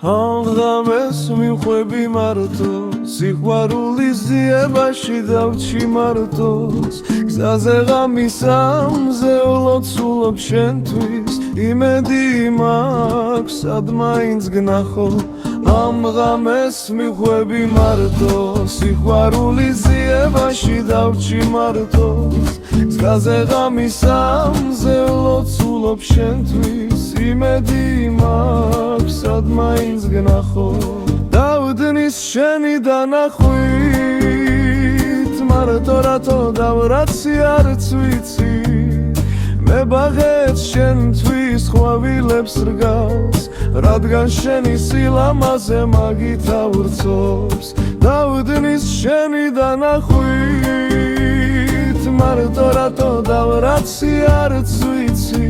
ამღამეს მიხვები მარტო სიყვარულის ძიებაში დავრჩი მარტოს გზაზე ღამის ამზე ვლოცულობ შენთვის იმედი მაქვს სად მაინც გნახო ამღამეს მიხვები მარტო სიყვარულის ძიებაში დავრჩი მარტოს გზაზე ღამის ამზე ვლოცულობ შენთვის იმედი მაქვს სად მაინც გნახო დავდნის შენი დანახვით მარტო რატო დავრაცი არც ვიცი მე ბაღებს შენთვის ხვავილებს რგავს რადგან შენი სილამაზე მაგით ავრცობს დავდნის შენი დანახვით მარტო რატო დავრაცი არც ვიცი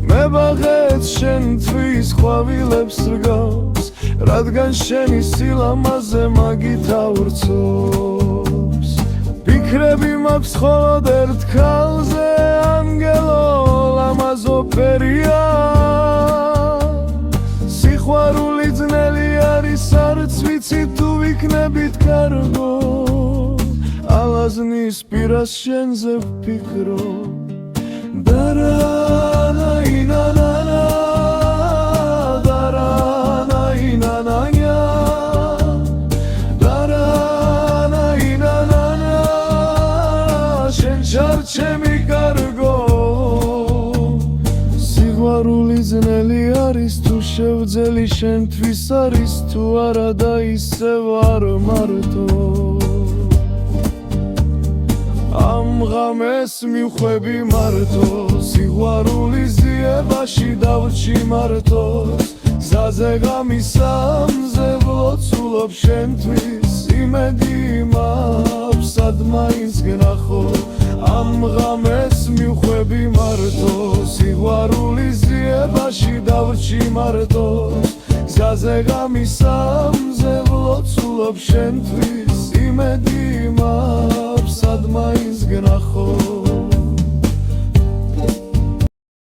მე ბაღებს შენთვის ხვავილებს რგავს რადგან შენი სილამაზე მაგით ავრცობს ფიქრები მაქვს მხოლოდ ერთ ქალზე ანგელო ლამაზოფერია სიყვარული ძნელი არის არც ვიცი თუ ვიქნებით კარგო ალაზნის პირას შენზე ვფიქრობ დარანაინანანა დარანაინანანია დარანაინანანა შენ ჯარ ჩემი კარგო სიყვარული ძნელი არის თუ შევძელი შენთვის არის თუ არა და ისევ არ მარტო ამღამეს მიხვები მარტო სიყვარულის ძიებაში დავრჩი მარტოს გზაზე ღამის ამზე ვლოცულობ შენთვის იმედი მაქვს სად მაინც გნახო ამღამეს მიხვები მარტო სიყვარულის ძიებაში დავრჩი მარტოს გზაზე ღამის ამზე ვლოცულობ შენთვის იმედი მაქვს სად მაინც